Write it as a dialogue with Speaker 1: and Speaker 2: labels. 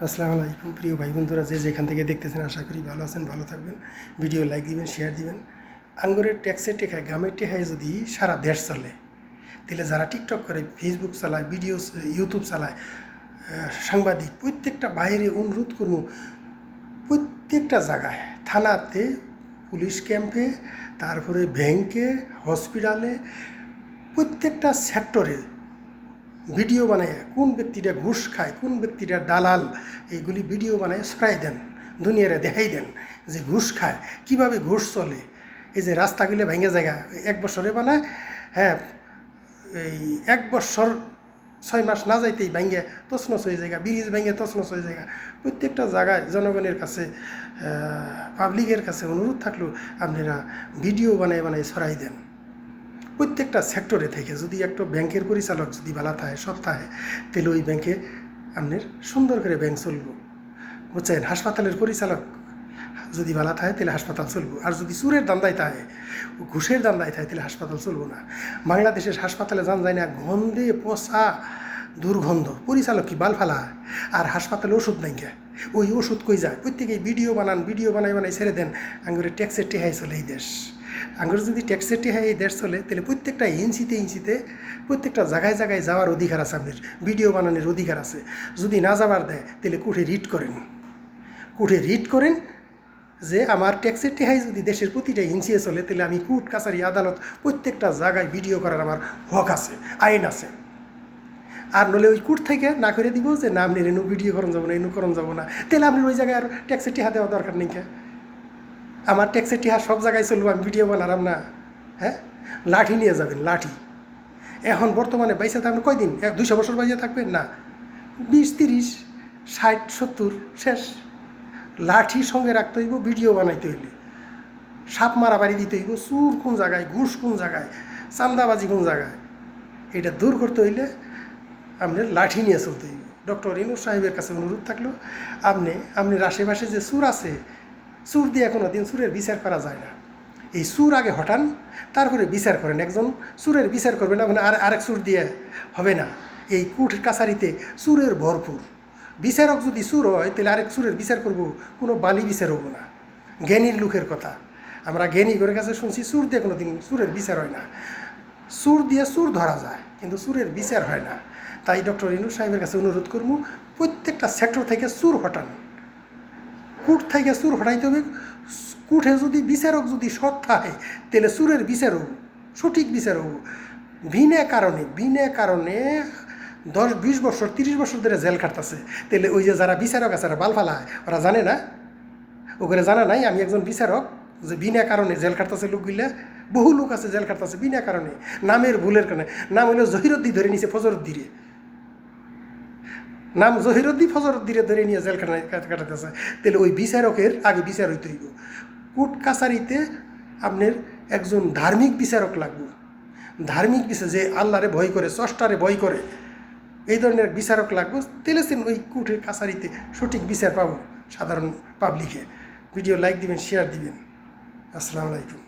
Speaker 1: আসসালামু আলাইকুম প্রিয় ভাই বন্ধুরা, যে যেখান থেকে দেখতেছেন আশা করি ভালো আছেন, ভালো থাকবেন। ভিডিও লাইক দিবেন, শেয়ার দিবেন। আঙ্গুরের ট্যাক্সের টেকায় গ্রামের টেকায় যদি সারা দেশ চলে, তাহলে যারা টিকটক করে, ফেসবুক চালায়, ভিডিও ইউটিউব চালায়, সাংবাদিক, প্রত্যেকটা বাইরে অনুরোধ করবো, প্রত্যেকটা জায়গায়, থানাতে, পুলিশ ক্যাম্পে, তারপরে ব্যাংকে, হসপিটালে, প্রত্যেকটা সেক্টরে ভিডিও বানায় কোন ব্যক্তিটা ঘুষ খায়, কোন ব্যক্তিটা দালাল, এইগুলি ভিডিও বানায় ছড়াই দেন, দুনিয়ারে দেখাই দেন যে ঘুষ খায়, কিভাবে ঘুষ চলে। এই যে রাস্তাগুলো ভেঙে জায়গা 1 বছরে বানায়, হ্যাঁ, এই 1 বছর 6 মাস না যাইতেই ভেঙে তছনছ হয়ে জায়গা, ব্রিজ ভেঙে তছনছ হয়ে জায়গা। প্রত্যেকটা জায়গায় জনগণের কাছে, পাবলিকের কাছে অনুরোধ থাকলো, আপনারা ভিডিও বানায় বানায় ছড়াই দেন। প্রত্যেকটা সেক্টরে থেকে যদি একটা ব্যাংকের পরিচালক যদি ভালো থাকে, সৎ থাকে, তাহলে ওই ব্যাংকে আপনার সুন্দর করে ব্যাংক চলবো, বুঝছেন। হাসপাতালের পরিচালক যদি ভালো থাকে, তাহলে হাসপাতাল চলবো। আর যদি চুরের দান্দায় থাকে, ঘুষের দান্দায় থাকে, তাহলে হাসপাতাল চলবো না। বাংলাদেশের হাসপাতালে যান যায় না, গন্ধে পচা দুর্গন্ধ। পরিচালক কি বাল ফালা, আর হাসপাতালে ওষুধ নাই গে, ওই ওষুধ কই যায়। প্রত্যেকেই ভিডিও বানান, ভিডিও বানাই বানাই ছেড়ে দেন। আঙ্গুরের ট্যাক্সের টেহাই চলে এই দেশ। আঙ্গুর যদি ট্যাক্সের টেহাই এই দেশ চলে, তাহলে প্রত্যেকটা ইঞ্চিতে ইঞ্চিতে, প্রত্যেকটা জায়গায় জায়গায় যাওয়ার অধিকার আছে, আপনার ভিডিও বানানোর অধিকার আছে। যদি না যাবার দেয়, তাহলে কোর্টে রিট করেন, কোর্টে রিট করেন যে আমার ট্যাক্সের টেহাই যদি দেশের প্রতিটা ইঞ্চিয়ে চলে, তাহলে আমি কোর্ট কাছারি আদালত প্রত্যেকটা জায়গায় ভিডিও করার আমার হক আছে, আইন আছে। আর নলে ওই কোর্ট থেকে না করে দিব যে না, আপনি রেনু ভিডিও করন যাবো না, এনু করন যাবো না, তাহলে আপনি ওই জায়গায় আর ট্যাক্সের টেহা দেওয়া দরকার নেই। কে আমার ট্যাক্সের টেহা সব জায়গায় চলবো, আমি ভিডিও বানালাম না, হ্যাঁ। লাঠি নিয়ে যাবেন, লাঠি। এখন বর্তমানে বাইসে থাকবেন কয়দিন? 200 বছর বাইসে থাকবেন না, 20, 30, 60, 70 শেষ। লাঠি সঙ্গে রাখতে হইব ভিডিও বানাইতে হইলে, সাপ মারামারি দিতে হইব, চুর কোন জায়গায়, ঘুষ কোন জায়গায়, চান্দাবাজি কোন জায়গায়, এটা দূর করতে হইলে আপনার লাঠি নিয়ে চলতে হইব। ডক্টর ইউনূস সাহেবের কাছে অনুরোধ থাকলো, আপনার আশেপাশে যে চুর আছে, চুর দিয়ে কোনো দিন চুরের বিচার করা যায় না। এই চুর আগে হটান, তারপরে বিচার করেন। একজন চুরের বিচার করবে না, মানে আরেক চুর দিয়ে হবে না। এই কোর্ট কাছারিতে চুরের ভরপুর। বিচারক যদি চুর হয়, তাহলে আরেক চুরের বিচার করব, কোনো বালি বিচার হবো না। জ্ঞানীর লোকের কথা আমরা জ্ঞানী করে কাছে শুনছি, চুর দিয়ে কোনো দিন চুরের বিচার হয় না। চুর দিয়ে চুর ধরা যায়, কিন্তু চুরের বিচার হয় না। তাই ডক্টর ইউনূস সাহেবের কাছে অনুরোধ করবো, প্রত্যেকটা সেক্টর থেকে চুর হটান, কোর্ট থেকে চুর হটাইতে হবে। কোর্টে যদি বিচারক যদি সৎ থাকে, তাহলে চুরের বিচার হবো, সঠিক বিচার হবো। বিনা কারণে 10, 20 বছর, 30 বছর ধরে জেল খাটতেছে, তাহলে ওই যে যারা বিচারক আছে, বাল ফালায়, ওরা জানে না? ওখানে জানা নাই আমি একজন বিচারক, যে বিনা কারণে জেল খাটতেছে লোকগুলা। বহু লোক আছে জেল খাটতেছে বিনা কারণে, নামের ভুলের কারণে। নাম হলো জহিরুদ্দি, ধরে নিছে ফজরুদ্দিরে, নাম জহিরুদ্দি, ফজরুদ্দিরে ধরে নিয়ে জেল কাটাতেছে। তাহলে ওই বিচারকের আগে বিচার হইতে হইব। কোর্ট কাছারিতে আপনার একজন ধার্মিক বিচারক লাগবে, ধার্মিক বিচার, যে আল্লাহরে ভয় করে, স্রষ্টারে ভয় করে, এই ধরনের বিচারক লাগবে। তাহলে ওই কোর্টের কাছারিতে সঠিক বিচার পাবো সাধারণ পাবলিকে। ভিডিও লাইক দিবেন, শেয়ার দিবেন। আসসালামু আলাইকুম।